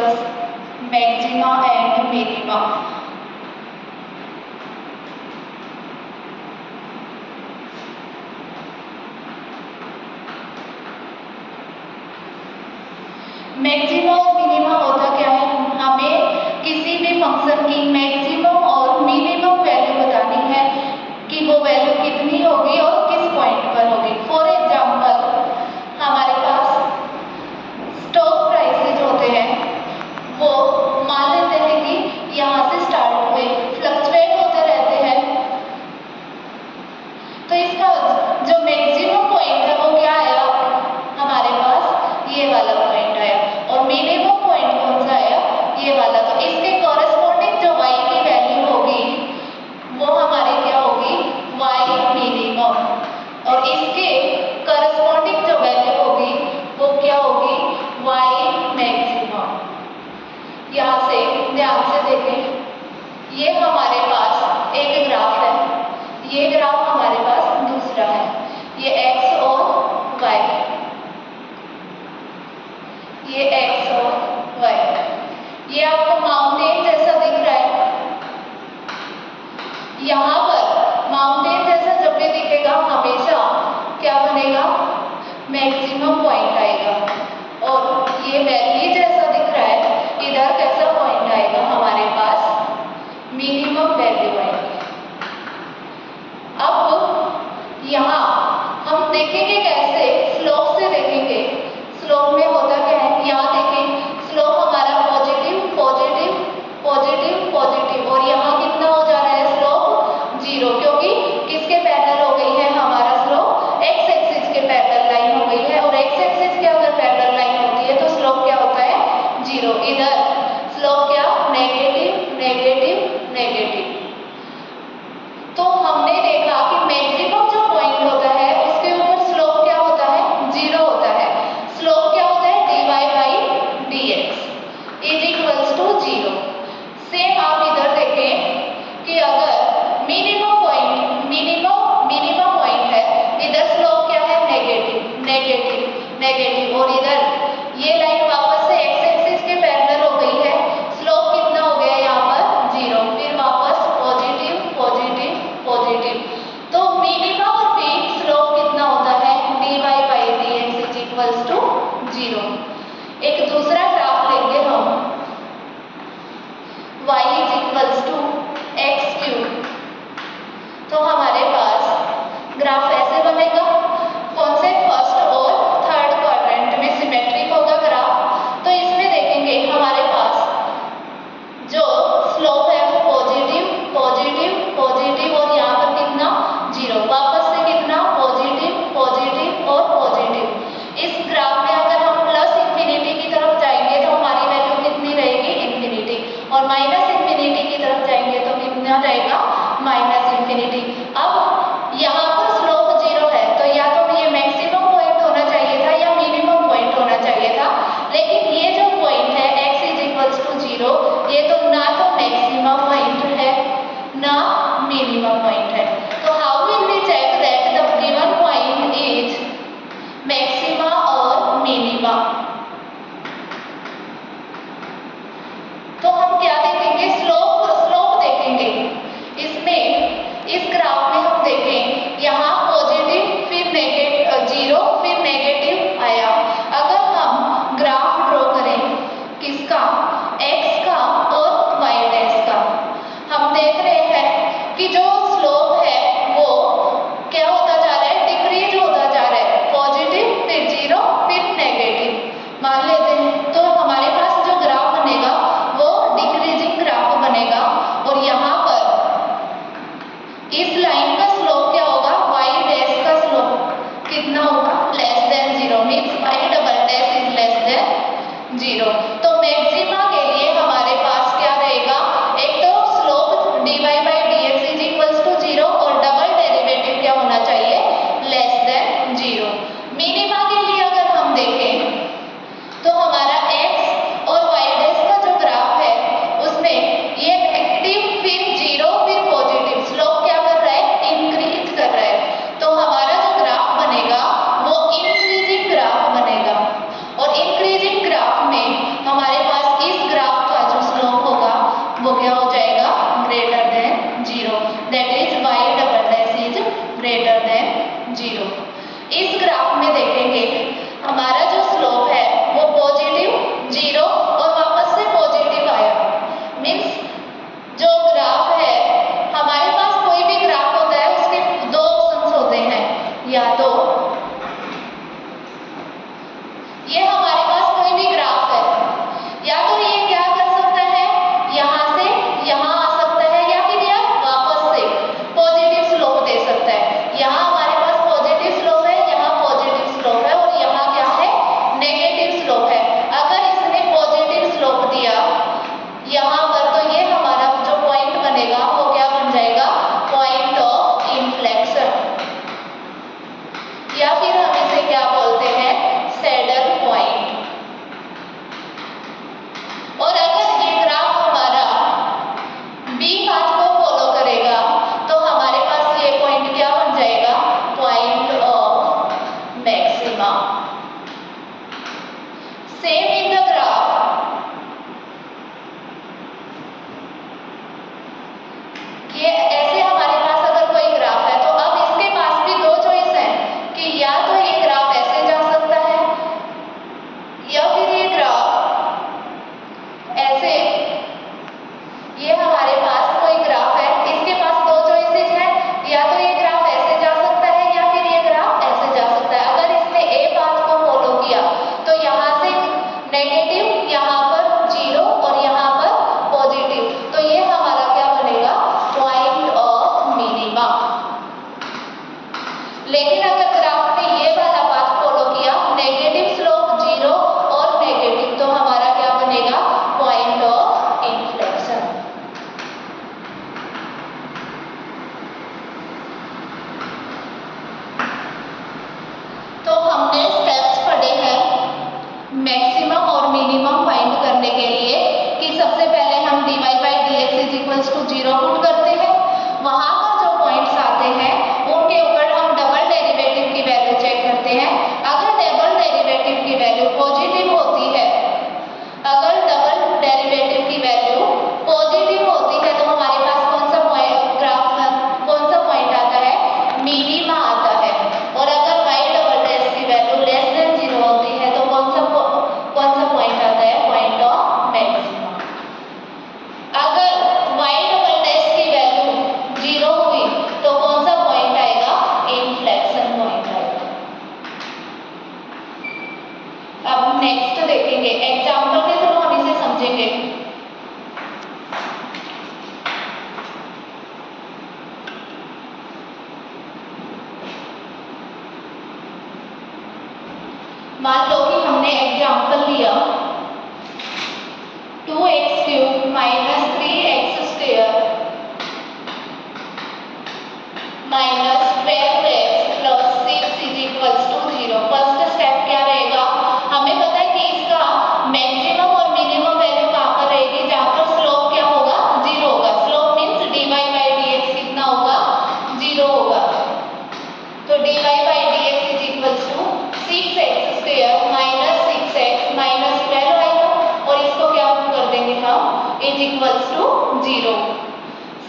discuss maxima and minima. Maxima और minima होता क्या है? हमें किसी भी फंक्शन की मैक्सिमम और मिनिमम वैल्यू बतानी है कि वो वैल्यू कितनी होगी और किस पॉइंट पर होगी। फॉर एग्जाम्पल हमारे पास स्टॉक प्राइसेज होते हैं, वो मान लेते हैं कि यहाँ से स्टार्ट हुए, फ्लक्चुएट होते रहते हैं, तो इसका जो मैक्सिमम पॉइंट है वो क्या आया हमारे पास? ये वाला पॉइंट आया। और मिनिमम पॉइंट कौन सा आया? ये वाला। तो इसके कॉरेस्पॉन्डिंग जो y की वैल्यू होगी वो हमारी क्या होगी? y minimum. और इसके कॉरेस्पॉन्डिंग जो वैल्यू होगी वो क्या होगी? y maximum. यहाँ से ध्यान से देखें, ये हमारे पास एक ग्राफ है, ये ग्राफ हमारे पास दूसरा है, ये x और y, ये x और y। ये आपको माउंटेन जैसा दिख रहा है। यहाँ पर माउंटेन जैसा जब भी दिखेगा हमेशा क्या बनेगा? मैक्सिमम पॉइंट आएगा। और ये वैली जैसा दिख रहा है, इधर कैसा पॉइंट आएगा? हमारे पास मिनिमम वैल्यू आएगी। अब यहाँ हम देखेंगे कैसे? स्लोप से देखेंगे। स्लोप में होता क्या है? यहाँ देखें, स्लोप हमारा पॉजिटिव पॉजिटिव पॉजिटिव पॉजिटिव, और यहाँ कितना हो जा रहा है? स्लोप 0, क्योंकि किसके पैरेलल हो गई है? हमारा स्लोप एक्स एक्सिस के पैरेलल लाइन हो गई है। और एक्स एक्सिस के अगर पैरेलल लाइन होती है तो स्लोप क्या होता है? 0। इधर स्लोप क्या? Negative negative negative. तो हमने देखा कि मैक्सिमम जो पॉइंट होता है उसके ऊपर स्लोप क्या होता है? 0 होता है। स्लोप क्या होता है? dy/dx = 0। सेम आप इधर देखें कि अगर मिनिमम पॉइंट है, इधर स्लोप क्या है? नेगेटिव नेगेटिव नेगेटिव, और इधर ये लाइन वापस से एक्स एक्सिस के पैरेलल हो गई है, स्लोप कितना हो गया यहाँ पर? 0। फिर वापस पॉजिटिव पॉजिटिव पॉजिटिव। तो मिनिमा और पीक स्लोप कितना होता है? dy/dx = 0। एक दूसरा ग्राफ लेंगे हम, y = x³। तो हमारे पास ग्राफ ऐसे बनेगा। कौन से? फर्स्ट और थर्ड क्वाड्रेंट में सिमेट्रिक होगा ग्राफ। तो इसमें देखेंगे हमारे पास जो स्लोप है वो पॉजिटिव पॉजिटिव पॉजिटिव, और यहाँ पर कितना? 0। वापस से कितना? पॉजिटिव पॉजिटिव और पॉजिटिव। इस ग्राफ में अगर हम प्लस इंफिनिटी की तरफ जाएंगे तो हमारी वैल्यू कितनी रहेगी? इंफिनिटी। और माइनस इंफिनिटी की तरफ जाएंगे तो कितना रहेगा? Minus infinity. अब यहाँ पर स्लोप 0 है, तो या तो ये मैक्सिमम पॉइंट होना चाहिए था या मिनिमम पॉइंट होना चाहिए था, लेकिन ये जो पॉइंट है x = 0, ये तो ना तो मैक्सिमम पॉइंट है ना मिनिमम पॉइंट है। तो how will we check that the given point is maxima और मिनिमा? तो हम क्या देखेंगे? स्लोप देखेंगे। इसमें इस ग्राफ में हम देखें, यहाँ पॉजिटिव फिर नेगेटिव 0 फिर नेगेटिव आया। अगर हम ग्राफ ड्रॉ करें किसका? x का और y' का, हम देख रहे हैं कि जो स्लोप है वो क्या होता जा रहा है? डिक्रीज होता जा रहा है। पॉजिटिव फिर 0 फिर negative. maxima. Same in the graph. ये ऐसे हमारे पास अगर कोई ग्राफ है तो अब इसके पास भी दो चॉइस है कि या तो ये ग्राफ ऐसे जा सकता है या फिर ये ग्राफ ऐसे। ये हमारे पास कोई ग्राफ है, इसके पास दो चॉइसेस है, या तो ये ग्राफ ऐसे जा सकता है या फिर ये ग्राफ ऐसे जा सकता है। अगर इसने ए पाथ को फॉलो किया तो यहाँ से नेगेटिव, यहाँ पर जीरो और यहाँ पर पॉजिटिव, तो ये हमारा क्या बनेगा, पॉइंट ऑफ मिनिमा। लेकिन अगर ग्राफ ने ये वाला पाथ फॉलो किया, नेगेटिव स्लोप जीरो और नेगेटिव, तो हमारा क्या बनेगा, पॉइंट ऑफ इन्फ्लेक्शन। तो हमने स्टेप्स पढ़े हैं मैक्सिमम और मिनिमम फाइंड करने के लिए कि सबसे पहले हम dy by dx is equals to 0 put करते हैं, वहां पर जो पॉइंट्स आते हैं उनके ऊपर हम डबल डेरिवेटिव की वैल्यू चेक करते हैं। अगर डबल डेरिवेटिव की वैल्यू पॉजिटिव होती है, अगर डबल डेरिवेटिव की वैल्यू पॉजिटिव होती है तो हमारे पास कौन सा पॉइंट, ग्राफ में कौन सा पॉइंट आता है, मिनिमा आता है। और अगर y डबल डैश की वैल्यू लेस देन 0 होती है तो कौन सा पॉइंट आता है, पॉइंट ऑफ मैक्सिमा। अगर y डबल डैश की वैल्यू 0 हुई तो कौन सा पॉइंट आएगा, इन्फ्लेक्शन पॉइंट आएगा। अब नेक्स्ट देखेंगे, एग्जांपल के थ्रू हम इसे समझेंगे। मान लो कि हमने एग्जांपल लिया 2x³ minus 3x² minus 12x plus 6 is equals to 0। First step क्या रहेगा, हमें पता है कि इसका मैक्सिमम और मिनिमम वैल्यू कहाँ पर रहेगी, जहाँ पर स्लोप क्या होगा, 0 होगा। Slope means dy by dx कितना होगा, 0 होगा। तो dy by dx is equals to 6x² minus 6x minus 12 आएगा और इसको क्या कर देंगे हम, is equals to 0।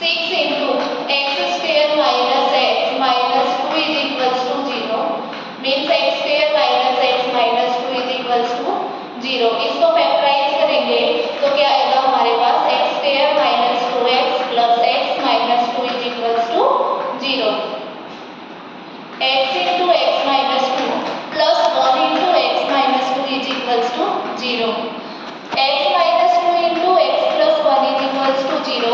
6 into x² minus x minus 2 is equals to 0 means x² minus x minus 2 is equals to 0। इसको फैक्टराइज करेंगे तो क्या आएगा हमारे पास, x² minus 2x plus x minus 2 is equals to 0। x into x minus 2 plus 1 into x minus 2 is equals to 0। x minus 2 into x plus 1 is equals to 0।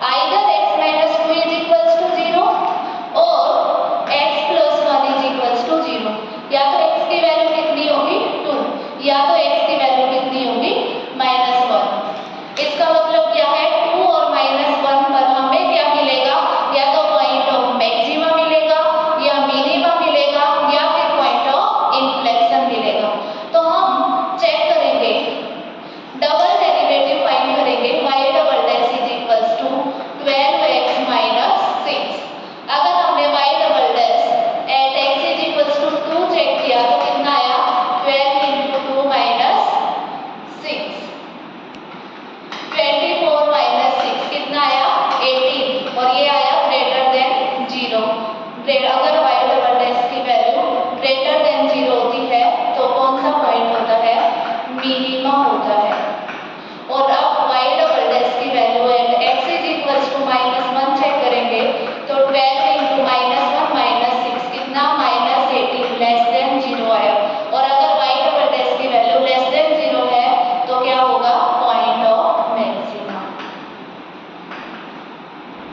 Either x minus 2 is equals to 0 और x plus 1 is equals to 0। या तो x की value कितनी होगी, 2, या तो x